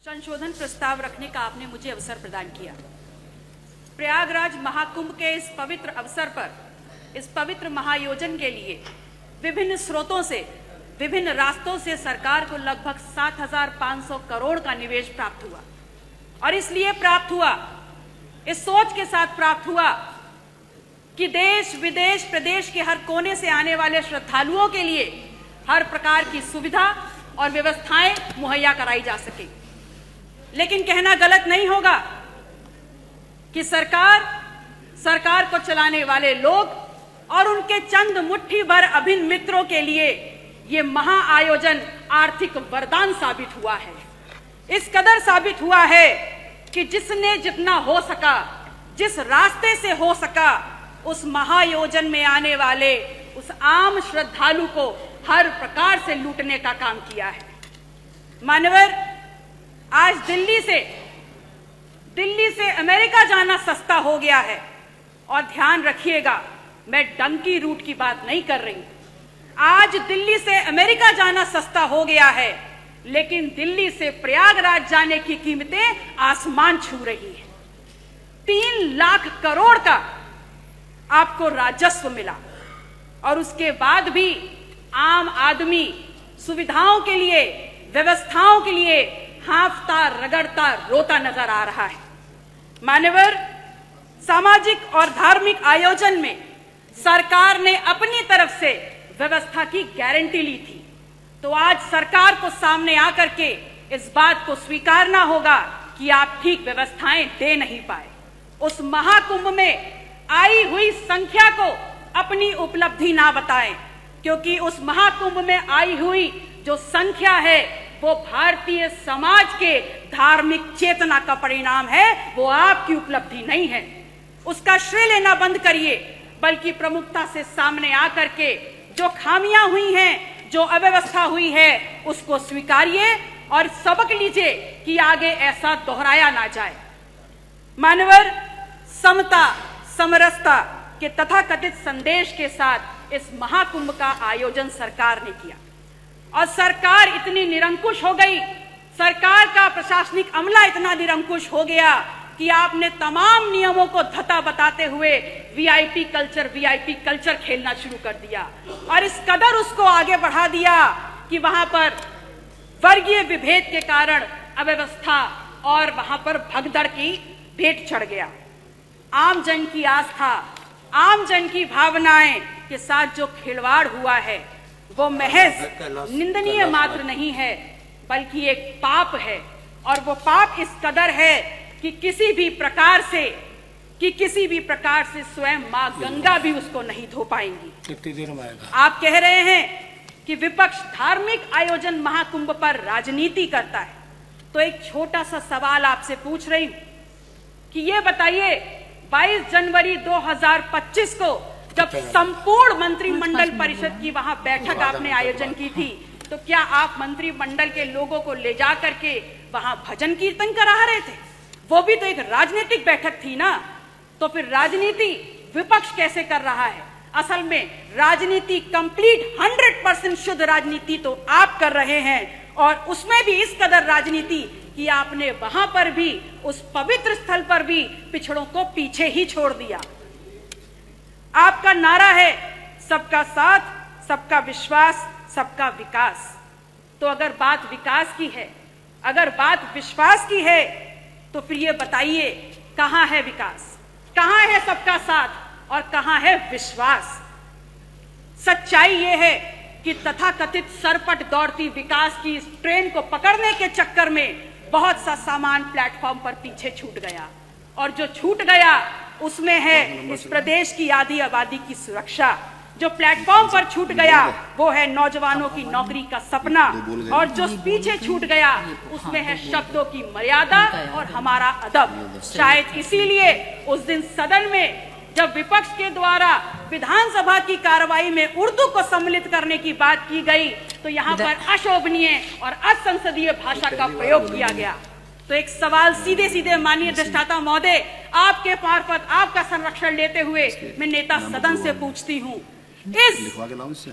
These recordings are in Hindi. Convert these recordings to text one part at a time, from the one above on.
संशोधन प्रस्ताव रखने का आपने मुझे अवसर प्रदान किया। प्रयागराज महाकुंभ के इस पवित्र अवसर पर, इस पवित्र महायोजन के लिए विभिन्न स्रोतों से, विभिन्न रास्तों से सरकार को लगभग 7,500 करोड़ का निवेश प्राप्त हुआ। और इसलिए प्राप्त हुआ, इस सोच के साथ प्राप्त हुआ कि देश विदेश प्रदेश के हर कोने से आने वाले श्रद्धालुओं के लिए हर प्रकार की सुविधा और व्यवस्थाएं मुहैया कराई जा सके। लेकिन कहना गलत नहीं होगा कि सरकार को चलाने वाले लोग और उनके चंद मुट्ठी भर अभिन्न मित्रों के लिए ये महाआयोजन आर्थिक वरदान साबित हुआ है। इस कदर साबित हुआ है कि जिसने जितना हो सका, जिस रास्ते से हो सका, उस महायोजन में आने वाले उस आम श्रद्धालु को हर प्रकार से लूटने का काम किया है। मान्यवर, आज दिल्ली से अमेरिका जाना सस्ता हो गया है। और ध्यान रखिएगा, मैं डंकी रूट की बात नहीं कर रही। आज दिल्ली से अमेरिका जाना सस्ता हो गया है, लेकिन दिल्ली से प्रयागराज जाने की कीमतें आसमान छू रही हैं। 3 लाख करोड़ का आपको राजस्व मिला और उसके बाद भी आम आदमी सुविधाओं के लिए, व्यवस्थाओं के लिए हांफता, रगड़ता, रोता नजर आ रहा है। मान्यवर, सामाजिक और धार्मिक आयोजन में सरकार ने अपनी तरफ से व्यवस्था की गारंटी ली थी, तो आज सरकार को सामने आकर के इस बात को स्वीकारना होगा कि आप ठीक व्यवस्थाएं दे नहीं पाए। उस महाकुंभ में आई हुई संख्या को अपनी उपलब्धि ना बताएं, क्योंकि उस महाकुंभ में आई हुई जो संख्या है वो भारतीय समाज के धार्मिक चेतना का परिणाम है, वो आपकी उपलब्धि नहीं है। उसका श्रेय लेना बंद करिए, बल्कि प्रमुखता से सामने आकर के जो खामियां हुई हैं, जो अव्यवस्था हुई है, उसको स्वीकारिए और सबक लीजिए कि आगे ऐसा दोहराया ना जाए। मानवर, समता, समरसता के तथाकथित संदेश के साथ इस महाकुंभ का आयोजन सरकार ने किया। और सरकार इतनी निरंकुश हो गई, सरकार का प्रशासनिक अमला इतना निरंकुश हो गया कि आपने तमाम नियमों को धता बताते हुए वीआईपी कल्चर खेलना शुरू कर दिया। और इस कदर उसको आगे बढ़ा दिया कि वहां पर वर्गीय विभेद के कारण अव्यवस्था और वहां पर भगदड़ की भेंट चढ़ गया। आम जन की आस्था, आम जन की भावनाएं के साथ जो खिलवाड़ हुआ है वो महज निंदनीय मात्र नहीं है, बल्कि एक पाप है। और वो पाप इस कदर है कि किसी भी प्रकार से स्वयं मां गंगा भी उसको नहीं धो पाएंगी। कितनी देर में आएगा? आप कह रहे हैं कि विपक्ष धार्मिक आयोजन महाकुंभ पर राजनीति करता है, तो एक छोटा सा सवाल आपसे पूछ रही हूं कि ये बताइए, 22 जनवरी 2025 को जब संपूर्ण मंत्रिमंडल परिषद की वहां बैठक आपने आयोजन की थी, तो क्या आप मंत्रिमंडल के लोगों को ले जा करके वहां भजन कीर्तन करा रहे थे? वो भी तो एक राजनीतिक बैठक थी ना। तो फिर राजनीति विपक्ष कैसे कर रहा है? असल में राजनीति कंप्लीट 100% शुद्ध राजनीति तो आप कर रहे हैं, और उसमें भी इस कदर राजनीति कि आपने वहां पर भी, उस पवित्र स्थल पर भी पिछड़ों को पीछे ही छोड़ दिया। आपका नारा है सबका साथ, सबका विश्वास, सबका विकास। तो अगर बात विकास की है, अगर बात विश्वास की है, तो फिर ये बताइए कहां है विकास, कहां है सबका साथ और कहां है विश्वास? सच्चाई ये है कि तथाकथित सरपट दौड़ती विकास की इस ट्रेन को पकड़ने के चक्कर में बहुत सा सामान प्लेटफॉर्म पर पीछे छूट गया, और जो छूट गया उसमें है इस प्रदेश की आधी आबादी की सुरक्षा। जो प्लेटफॉर्म पर छूट गया वो है नौजवानों की नौकरी का सपना, और जो पीछे छूट गया उसमें है शब्दों की मर्यादा और हमारा अदब। शायद इसीलिए उस दिन सदन में जब विपक्ष के द्वारा विधानसभा की कार्रवाई में उर्दू को सम्मिलित करने की बात की गई, तो यहाँ पर अशोभनीय और असंसदीय भाषा का प्रयोग किया गया। तो एक सवाल सीधे माननीय अधिष्ठाता महोदय, आपके मार्फत आपका संरक्षण लेते हुए मैं नेता सदन से पूछती हूँ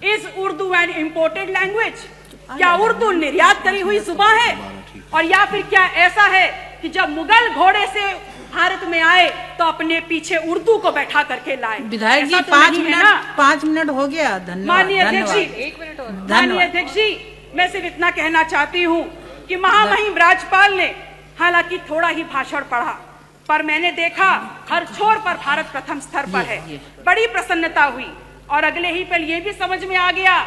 is Urdu an imported language? क्या उर्दू निर्यात करी हुई जुबान है? और या फिर क्या ऐसा है कि जब मुगल घोड़े से भारत में आए तो अपने पीछे उर्दू को बैठा करके लाए? विधायक जी, तो 5 मिनट हो गया। धन्यवाद। माननीय अध्यक्ष जी, 1 मिनट और। माननीय अध्यक्ष जी, मैं सिर्फ इतना कहना चाहती हूँ कि महामहिम राज्यपाल ने हालांकि थोड़ा ही भाषण पढ़ा, पर मैंने देखा हर छोर पर भारत प्रथम स्तर पर है। बड़ी प्रसन्नता हुई और अगले ही पल ये भी समझ में आ गया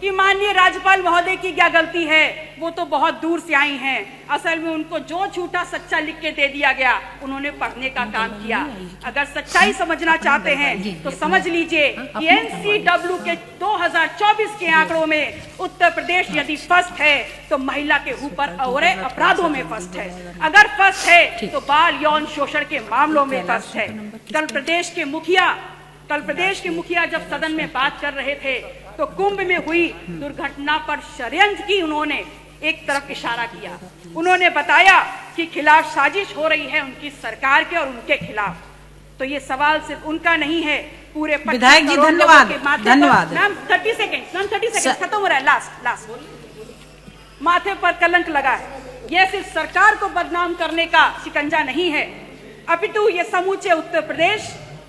कि माननीय राज्यपाल महोदय की क्या गलती है। वो तो बहुत दूर से आई हैं। असल में उनको जो झूठा सच्चा लिख के दे दिया गया, उन्होंने पढ़ने का काम किया। अगर सच्चाई समझना चाहते हैं तो समझ लीजिए कि NCW के 2024 के आंकड़ों में उत्तर प्रदेश यदि फर्स्ट है तो महिला के ऊपर और अपराधों में फर्स्ट है। अगर फर्स्ट है तो बाल यौन शोषण के मामलों में फर्स्ट है। कल प्रदेश के मुखिया जब सदन में बात कर रहे थे तो कुंभ में हुई दुर्घटना पर षड्यंत्र की उन्होंने एक तरफ इशारा किया। उन्होंने बताया कि खिलाफ साजिश हो रही है उनकी सरकार के और उनके खिलाफ। तो ये सवाल सिर्फ उनका नहीं है, पूरे विधायक जी धन्यवाद। मैम 30 सेकेंड खत्म हो रहा है। लास्ट माथे पर कलंक लगा है। ये सिर्फ सरकार को बदनाम करने का शिकंजा नहीं है, अपितु ये समूचे उत्तर प्रदेश,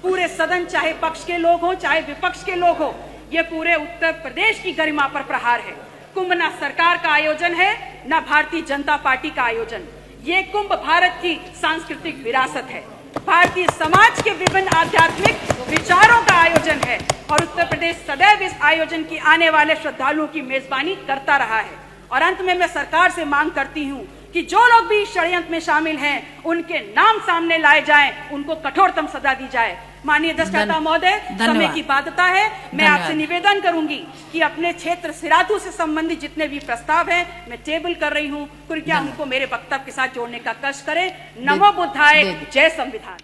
पूरे सदन, चाहे पक्ष के लोग हो चाहे विपक्ष के लोग हो, ये पूरे उत्तर प्रदेश की गरिमा पर प्रहार है। कुंभ ना सरकार का आयोजन है, ना भारतीय जनता पार्टी का आयोजन। ये कुंभ भारत की सांस्कृतिक विरासत है, भारतीय समाज के विभिन्न आध्यात्मिक विचारों का आयोजन है और उत्तर प्रदेश सदैव इस आयोजन की आने वाले श्रद्धालुओं की मेजबानी करता रहा है। और अंत में मैं सरकार से मांग करती हूँ कि जो लोग भी षड्यंत्र में शामिल हैं उनके नाम सामने लाए जाएं, उनको कठोरतम सजा दी जाए। माननीय अध्यक्ष महोदय, समय की बाध्यता है, मैं आपसे निवेदन करूंगी कि अपने क्षेत्र सिराथू से संबंधित जितने भी प्रस्ताव हैं मैं टेबल कर रही हूं, कृपया उनको मेरे वक्तव्य के साथ जोड़ने का कष्ट करें। नमो बुद्धाय, जय संविधान।